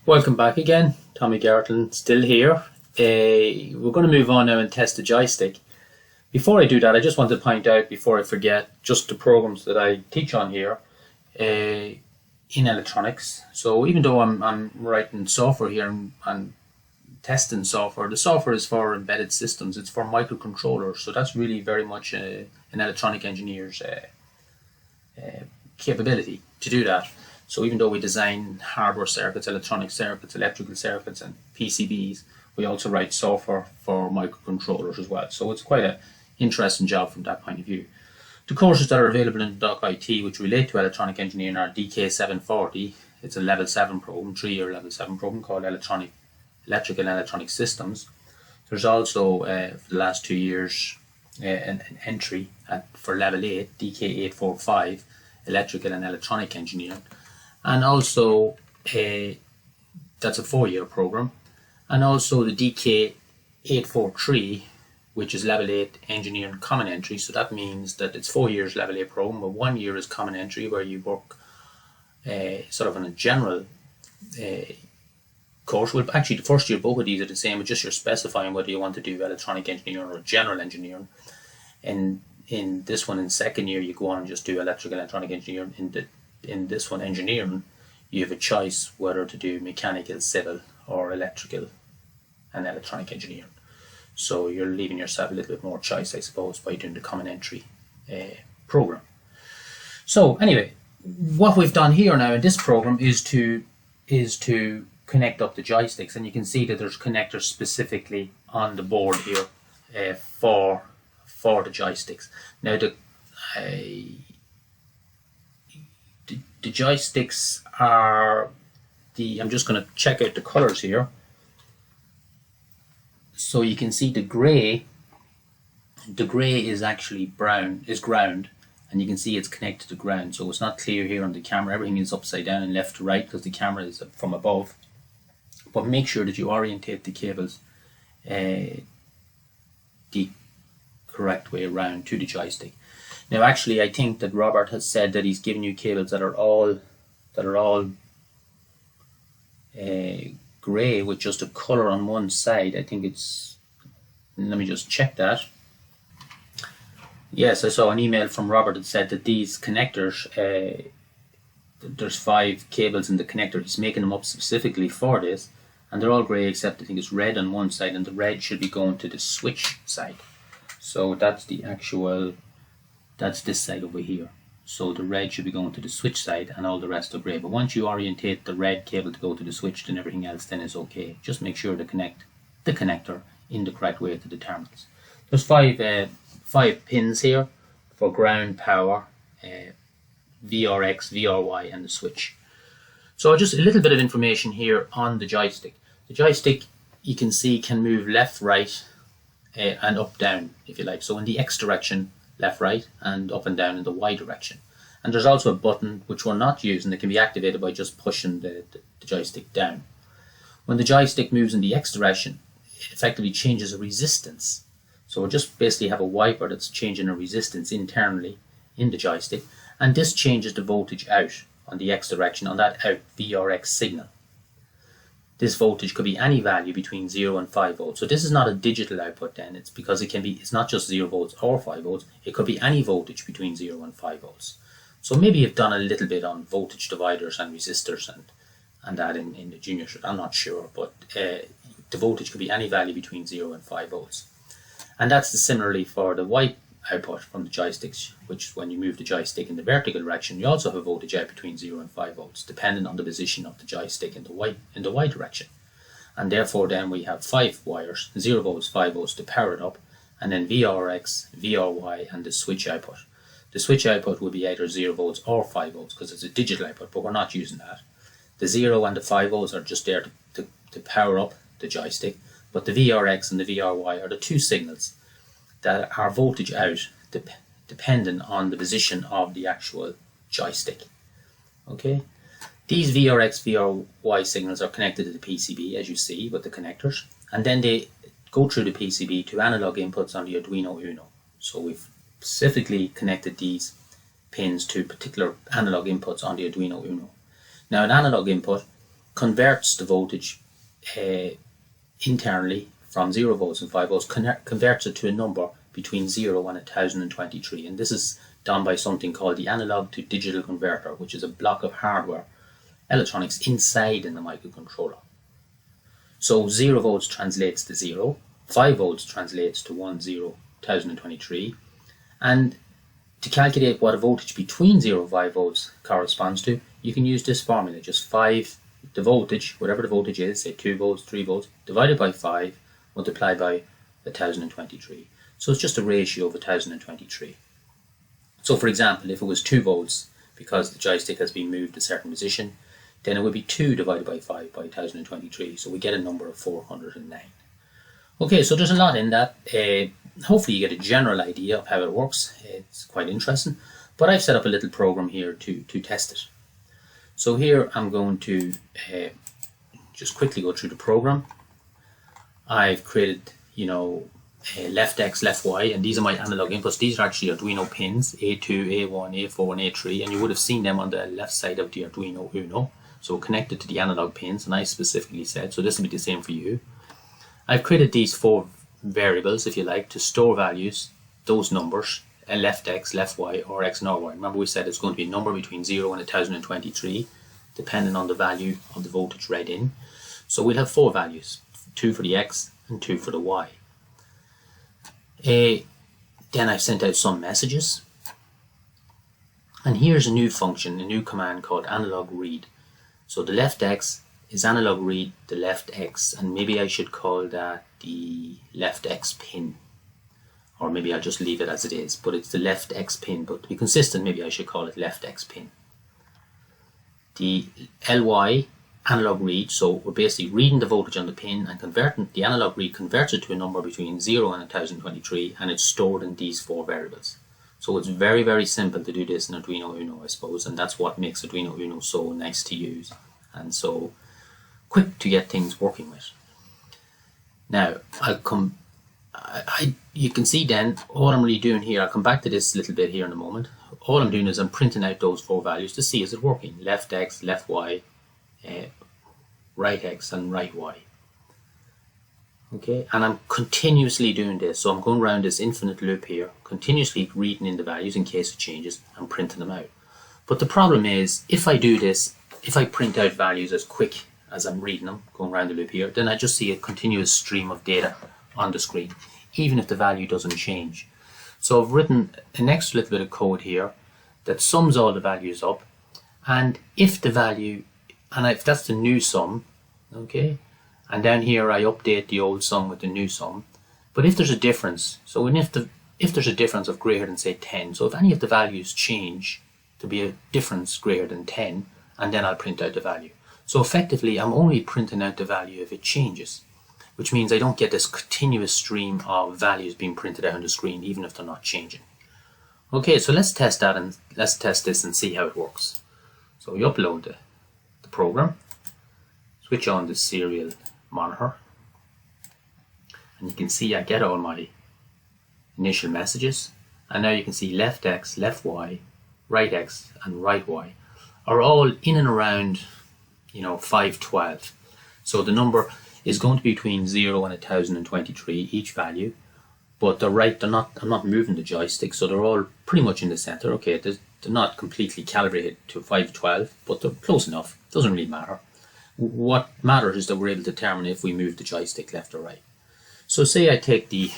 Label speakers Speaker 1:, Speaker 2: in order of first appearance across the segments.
Speaker 1: Welcome back again, Tommy Gartland still here. We're going to move on now and test the joystick. Before I do that, I just want to point out, before I forget, just the programs that I teach on here in electronics. So even though I'm writing software here and testing software, the software is for embedded systems, it's for microcontrollers, so that's really very much an electronic engineer's capability to do that. So even though we design hardware circuits, electronic circuits, electrical circuits and PCBs, we also write software for microcontrollers as well. So it's quite an interesting job from that point of view. The courses that are available in Doc IT which relate to electronic engineering are DK740. It's a level 7 program, 3-year level 7 program called Electrical and Electronic Systems. There's also, for the last 2 years, an entry for level 8, DK845, Electrical and Electronic Engineering. And also, that's a 4-year program. And also the DK843, which is level 8 Engineering Common Entry. So that means that it's 4 years level 8 program, but 1 year is Common Entry, where you work sort of on a general course. Well, actually, the first year, both of these are the same, but just you're specifying whether you want to do electronic engineering or general engineering. And in this one, in second year, you go on and just do electrical and electronic engineering. In this one, engineering, you have a choice whether to do mechanical, civil, or electrical and electronic engineering. So you're leaving yourself a little bit more choice, I suppose, by doing the common entry program. So anyway, what we've done here now in this program is to connect up the joysticks, and you can see that there's connectors specifically on the board here for the joysticks. Now the joysticks are I'm just going to check out the colors here. So you can see the gray is actually ground, and you can see it's connected to ground. So it's not clear here on the camera. Everything is upside down and left to right because the camera is from above. But make sure that you orientate the cables the correct way around to the joystick. Now actually, I think that Robert has said that he's given you cables that are all grey with just a colour on one side. I think it's, let me just check that. Yes, I saw an email from Robert that said that these connectors, there's 5 cables in the connector. He's making them up specifically for this, and they're all grey except I think it's red on one side, and the red should be going to the switch side. So that's this side over here. So the red should be going to the switch side and all the rest are grey. But once you orientate the red cable to go to the switch, then everything else then is okay. Just make sure to connect the connector in the correct way to the terminals. There's 5 pins here for ground, power, VRX, VRY and the switch. So just a little bit of information here on the joystick. The joystick, you can see, can move left, right and up, down, if you like. So in the X direction, left, right, and up and down in the Y direction. And there's also a button which we're not using that can be activated by just pushing the joystick down. When the joystick moves in the X direction, it effectively changes a resistance. So we just basically have a wiper that's changing a resistance internally in the joystick, and this changes the voltage out on the X direction on that out VRX signal. This voltage could be any value between 0 and 5 volts. So this is not a digital output then. It's because it's not just 0 volts or 5 volts. It could be any voltage between 0 and 5 volts. So maybe you've done a little bit on voltage dividers and resistors and that in the junior cert. I'm not sure, but the voltage could be any value between 0 and 5 volts. And that's similarly for the Y output from the joysticks, which when you move the joystick in the vertical direction, you also have a voltage out between 0 and 5 volts, depending on the position of the joystick in the Y direction. And therefore then we have 5 wires, 0 volts, 5 volts to power it up, and then VRX, VRY and the switch output. The switch output will be either 0 volts or 5 volts because it's a digital output, but we're not using that. The 0 and the 5 volts are just there to power up the joystick, but the VRX and the VRY are the 2 signals that are voltage out depending on the position of the actual joystick. Okay, these VRX, VRY signals are connected to the PCB, as you see, with the connectors, and then they go through the PCB to analog inputs on the Arduino Uno. So we've specifically connected these pins to particular analog inputs on the Arduino Uno. Now an analog input converts the voltage internally from 0 volts and 5 volts, converts it to a number between 0 and 1023. And this is done by something called the analog to digital converter, which is a block of hardware electronics inside in the microcontroller. So 0 volts translates to 0, 5 volts translates to 1023, and to calculate what a voltage between 0 and 5 volts corresponds to, you can use this formula, just 5, the voltage, whatever the voltage is, say 2 volts, 3 volts, divided by 5, multiplied by 1023. So it's just a ratio of 1023. So for example, if it was 2 volts, because the joystick has been moved a certain position, then it would be 2 divided by 5 by 1023. So we get a number of 409. Okay, so there's a lot in that. Hopefully you get a general idea of how it works. It's quite interesting. But I've set up a little program here to test it. So here I'm going to just quickly go through the program. I've created, left X, left Y, and these are my analog inputs. These are actually Arduino pins, A2, A1, A4, and A3, and you would have seen them on the left side of the Arduino Uno. So connected to the analog pins, and I specifically said, so this will be the same for you. I've created these 4 variables, if you like, to store values, those numbers, left X, left Y, or X and Y. Remember we said it's going to be a number between 0 and 1023, depending on the value of the voltage read in. So we'll have 4 values, 2 for the X and 2 for the Y. Then I've sent out some messages. And here's a new function, a new command called analog read. So the left X is analog read the left X, and maybe I should call that the left X pin, or maybe I'll just leave it as it is, but it's the left X pin, but to be consistent maybe I should call it left X pin. The LY analog read, so we're basically reading the voltage on the pin and converting, the analog read converts it to a number between 0 and 1023, and it's stored in these 4 variables. So it's very, very simple to do this in Arduino Uno, I suppose, and that's what makes Arduino Uno so nice to use and so quick to get things working with. Now, you can see then, all I'm really doing here, I'll come back to this a little bit here in a moment. All I'm doing is I'm printing out those 4 values to see is it working. Left X, left Y, right X and right Y. Okay, and I'm continuously doing this, so I'm going around this infinite loop here, continuously reading in the values in case it changes and printing them out. But the problem is, if I do this, if I print out values as quick as I'm reading them, going around the loop here, then I just see a continuous stream of data on the screen, even if the value doesn't change. So I've written an extra little bit of code here that sums all the values up, and if the value, and if that's the new sum, okay, and down here I update the old sum with the new sum. But if there's a difference, so if there's a difference of greater than say 10, so if any of the values change to be a difference greater than 10, and then I'll print out the value. So effectively I'm only printing out the value if it changes, which means I don't get this continuous stream of values being printed out on the screen even if they're not changing. Okay, so let's test that, and let's test this and see how it works. So we upload the program, switch on the serial monitor, and you can see I get all my initial messages, and now you can see left X, left Y, right X and right Y are all in and around 512. So the number is going to be between 0 and 1023 each value, but I'm not moving the joystick, so they're all pretty much in the center. Okay, they're not completely calibrated to 512, but they're close enough. Doesn't really matter. What matters is that we're able to determine if we move the joystick left or right. So say I take the,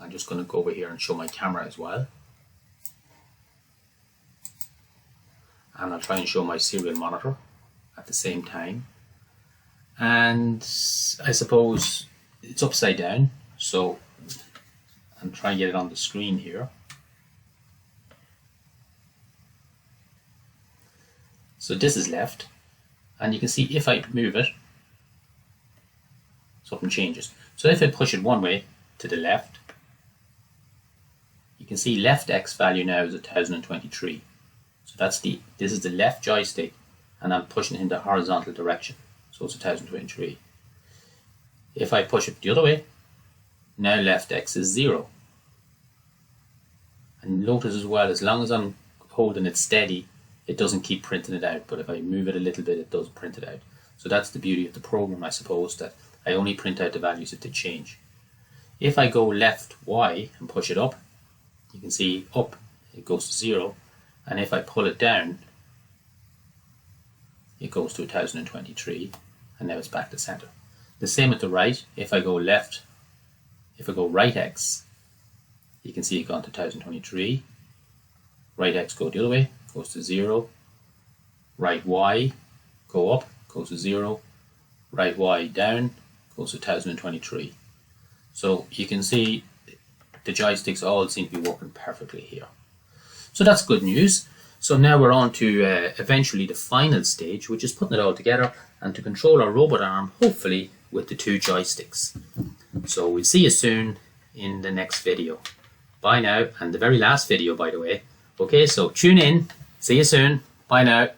Speaker 1: I'm just going to go over here and show my camera as well. And I'll try and show my serial monitor at the same time. And I suppose it's upside down, so I'm trying to get it on the screen here. So this is left, and you can see if I move it, something changes. So if I push it one way to the left, you can see left X value now is 1023. So this is the left joystick, and I'm pushing it in the horizontal direction. So it's 1023. If I push it the other way, now left X is 0. And notice as well, as long as I'm holding it steady, it doesn't keep printing it out, but if I move it a little bit, it does print it out. So that's the beauty of the program, I suppose, that I only print out the values if they change. If I go left Y and push it up, you can see up, it goes to 0, and if I pull it down, it goes to 1023, and now it's back to center. The same with the right. If I go left, if I go right X, you can see it gone to 1023. Right X go the other way, goes to 0. Right Y go up, goes to 0. Right Y down, goes to 1023. So you can see the joysticks all seem to be working perfectly here. So that's good news. So now we're on to eventually the final stage, which is putting it all together and to control our robot arm, hopefully with the 2 joysticks. So we'll see you soon in the next video. Bye now, and the very last video, by the way. Okay, so tune in. See you soon. Bye now.